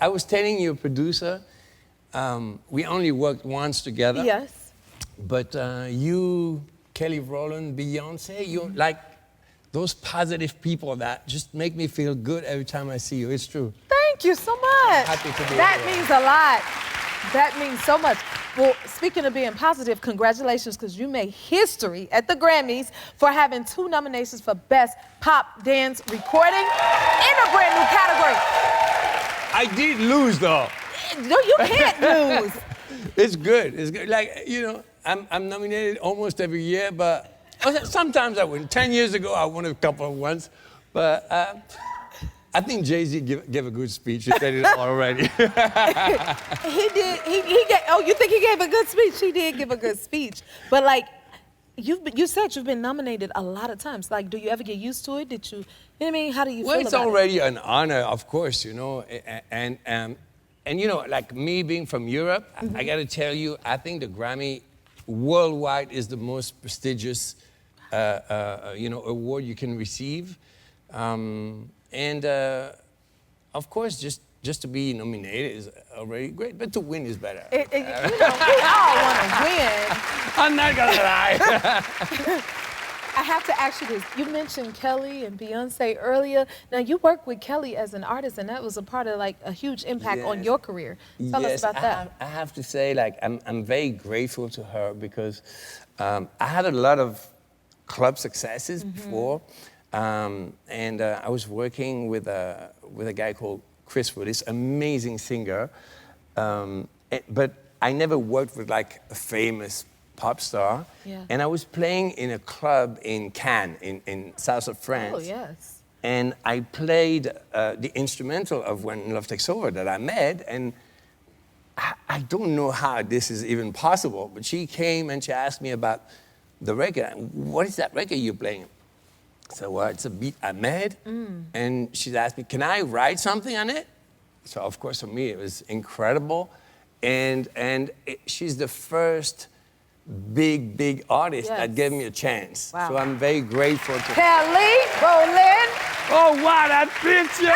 I was telling your producer, we only worked once together. Yes. But you, Kelly Rowland, Beyoncé, you like those positive people that just make me feel good every time I see you. It's true. Thank you so much. Happy to be That here. means a lot. That means so much. Well, speaking of being positive, congratulations, because you made history at the Grammys for having 2 nominations for Best Pop Dance Recording in a brand new category. I did lose, though. No, you can't lose. It's good. It's good. Like, you know, I'm nominated almost every year, but sometimes I win. 10 years ago, I won a couple of ones. But I think Jay-Z gave a good speech. He said it already. He did. He gave, oh, you think he gave a good speech? He did give a good speech. But, like, you said you've been nominated a lot of times. Like, do you ever get used to it? Did you know what I mean? How do you feel about it? Well, it's already an honor, of course, you know. And you know, like me being from Europe, I got to tell you, I think the Grammy worldwide is the most prestigious, you know, award you can receive. Of course, just to be nominated is already great, but to win is better. You know, we all want to win. I'm not gonna lie. I have to ask you this. You mentioned Kelly and Beyonce earlier. Now, you worked with Kelly as an artist, and that was a part of, like, a huge impact on your career. Tell us about that. I have to say, like, I'm very grateful to her because I had a lot of club successes before. I was working with a guy called Chris Wood, this amazing singer. But I never worked with like a famous pop star. Yeah. And I was playing in a club in Cannes, in south of France. Oh, yes. And I played the instrumental of When Love Takes Over that I made. And I don't know how this is even possible, but she came and she asked me about the record. What is that record you're playing? So, well, it's a beat I made. And she asked me, can I write something on it? So, of course, for me, it was incredible. She's the first big artist that gave me a chance. Wow. So I'm very grateful to Kelly Rowland. Oh, wow, that picture!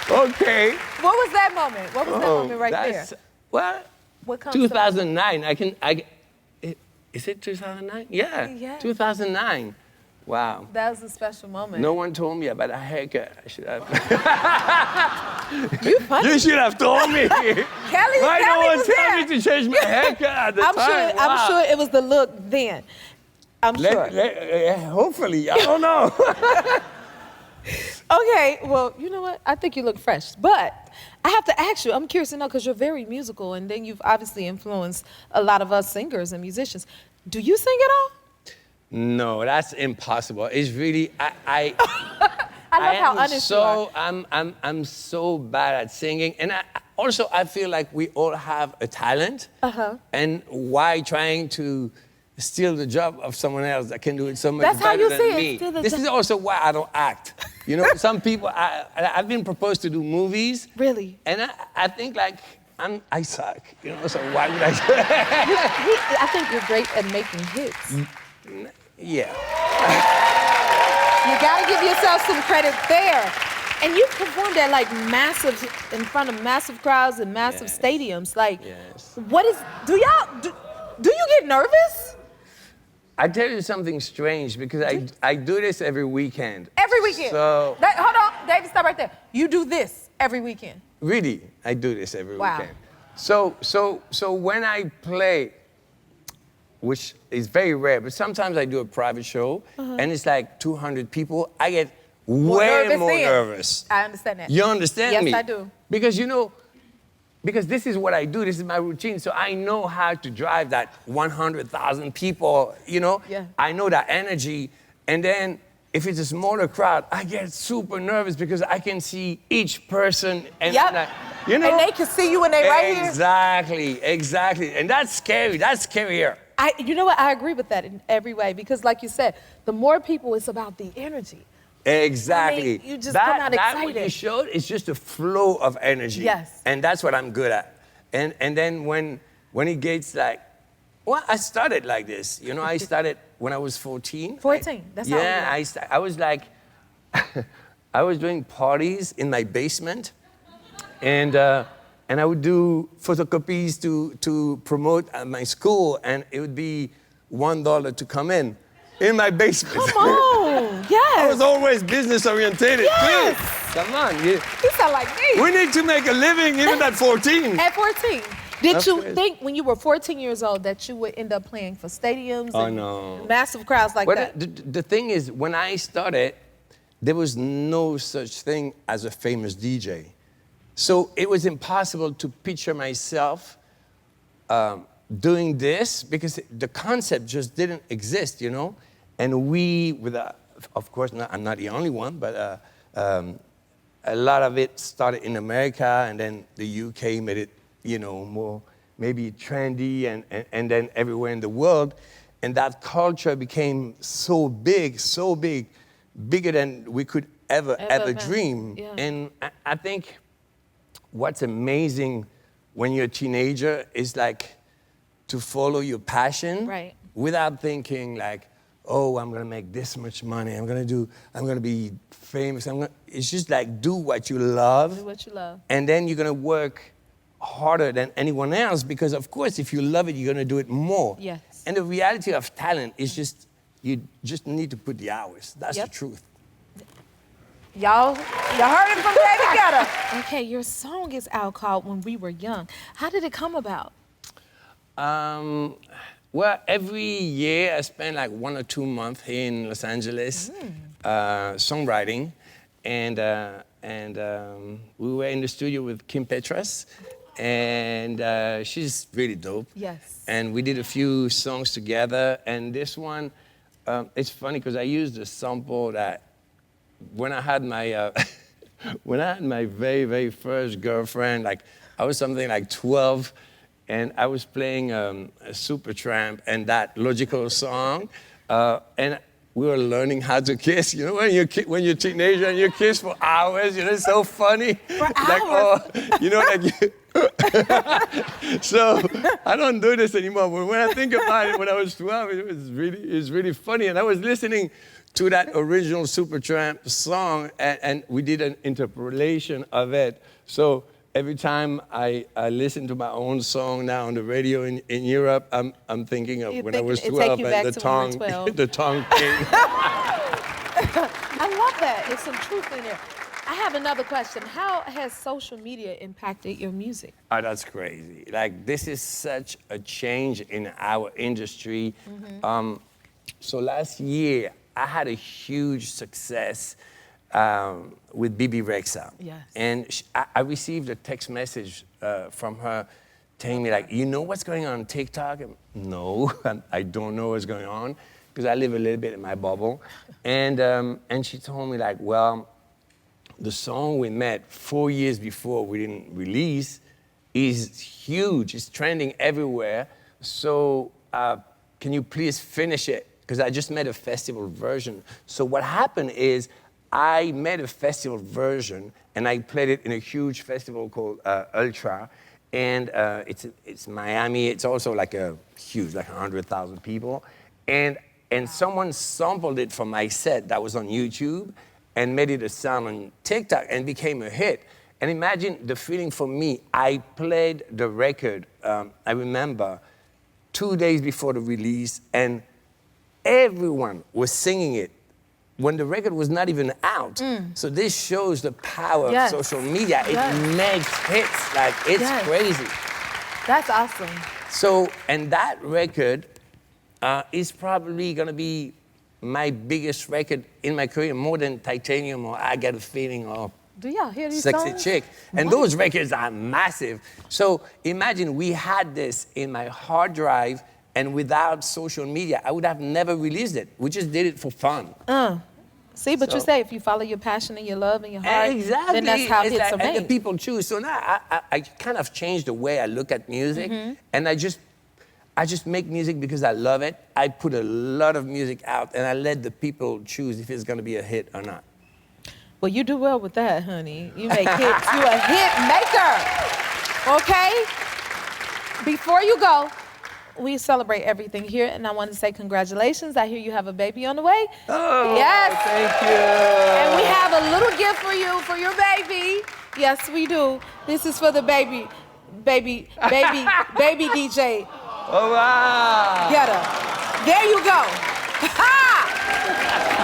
Okay. What was that moment? What was that moment right there? Well, What comes 2009. Is it 2009? Yeah. Yeah. 2009. Wow. That was a special moment. No one told me about a haircut. I should have. You funny. You should have told me. Kelly, Why no one was tell there. me to change my haircut at the time? I'm sure it was the look then. I'm sure. Hopefully, I don't know. Okay, well, you know what? I think you look fresh. But I have to ask you, I'm curious to know, because you're very musical, and then you've obviously influenced a lot of us singers and musicians. Do you sing at all? No, that's impossible. It's really, I love how honest you are. I'm so bad at singing. And I feel like we all have a talent. And why trying to steal the job of someone else that can do it so much That's how better you than see me? it. This is also why I don't act. You know, some people, I've been proposed to do movies. Really? And I think like, I suck, you know, so why would I? I think you're great at making hits. Yeah. You gotta give yourself some credit there. And you performed at like in front of massive crowds and massive stadiums. Like, what is, do you get nervous? I tell you something strange because I do this every weekend. Every weekend? So. Hold on, David, stop right there. You do this every weekend? Really, I do this every weekend. So when I play, which is very rare, but sometimes I do a private show and it's like 200 people, I get way more nervous. I understand that. You understand me? Yes, I do. Because, you know, because this is what I do, this is my routine, so I know how to drive that 100,000 people, you know? Yeah. I know that energy, and then if it's a smaller crowd, I get super nervous because I can see each person and like, you know? And they can see you when they right here. Exactly. And that's scary. That's scarier. You know what? I agree with that in every way because, like you said, the more people, it's about the energy. Exactly. I mean, you just come out excited. That what you showed is just a flow of energy. Yes. And that's what I'm good at. And then when it gets like, well, I started like this. You know, I started when I was 14. 14. That's how old you are. I was like, I was doing parties in my basement, and I would do photocopies to promote at my school, and it would be $1 to come in my basement. Come on, yes. I was always business oriented. Yes. Come on. You sound like me. We need to make a living even at 14. At 14. Did That's you crazy. think when you were 14 years old that you would end up playing for stadiums and no. massive crowds like that? The thing is, when I started, there was no such thing as a famous DJ. So it was impossible to picture myself doing this because the concept just didn't exist, you know? And we, of course, I'm not the only one, but a lot of it started in America, and then the UK made it, you know, more maybe trendy, and then everywhere in the world. And that culture became so big, bigger than we could ever dream. Yeah. And I think what's amazing when you're a teenager is like to follow your passion without thinking like, oh, I'm gonna make this much money, I'm gonna be famous. It's just like do what you love. Do what you love. And then you're gonna work harder than anyone else because of course if you love it, you're gonna do it more. Yes. And the reality of talent is just, you just need to put the hours. That's the truth. Y'all heard it from Bebe Rexha. Okay, your song is out called When We Were Young. How did it come about? Well, every year I spend like 1 or 2 months here in Los Angeles songwriting, and we were in the studio with Kim Petras, and she's really dope. Yes. And we did a few songs together, and this one, it's funny because I used a sample that when I had my very, very first girlfriend, like I was something like 12, and I was playing a Supertramp and that Logical song, and we were learning how to kiss. You know, when you're a teenager and you kiss for hours, you know, it's so funny. For like, hours. oh, you know, like. So I don't do this anymore. But when I think about it, when I was 12, it's really funny. And I was listening to that original Supertramp song, and we did an interpolation of it. So every time I listen to my own song now on the radio in Europe, I'm thinking of when I was 12 and the tongue came. I love that. There's some truth in there. I have another question. How has social media impacted your music? Oh, that's crazy. Like, this is such a change in our industry. So last year, I had a huge success with Bebe Rexha. Yes. And I received a text message from her telling me, like, you know what's going on TikTok? No, I don't know what's going on, because I live a little bit in my bubble. And she told me, like, well, the song we made 4 years before we didn't release is huge. It's trending everywhere. So can you please finish it? Because I just made a festival version. So what happened is I made a festival version and I played it in a huge festival called Ultra. And it's Miami. It's also like a huge, like 100,000 people. And someone sampled it from my set that was on YouTube and made it a sound on TikTok and became a hit. And imagine the feeling for me. I played the record, I remember, 2 days before the release, and everyone was singing it when the record was not even out. So this shows the power of social media. It makes hits, like it's crazy. That's awesome. So, and that record is probably gonna be my biggest record in my career, more than Titanium or I Got a Feeling or Do y'all hear these Sexy songs? Chick. And those records are massive. So imagine we had this in my hard drive, and without social media, I would have never released it. We just did it for fun. See, but you say if you follow your passion and your love and your heart, Exactly. then that's how hits are And the made. people choose. So now I kind of changed the way I look at music, and I just make music because I love it. I put a lot of music out, and I let the people choose if it's gonna be a hit or not. Well, you do well with that, honey. You make hits. You a hit maker, okay? Before you go, we celebrate everything here, and I want to say congratulations. I hear you have a baby on the way. Oh, yes. thank you. And we have a little gift for you, for your baby. Yes, we do. This is for the baby DJ. Oh, wow. Guetta. There you go.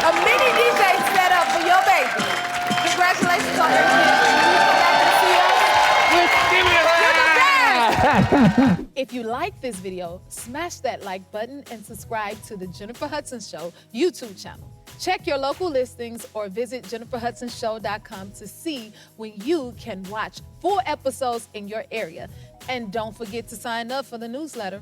A mini DJ set up for your baby. Congratulations on your kid. If you like this video, smash that like button and subscribe to the Jennifer Hudson Show YouTube channel. Check your local listings or visit jenniferhudsonshow.com to see when you can watch full episodes in your area. And don't forget to sign up for the newsletter.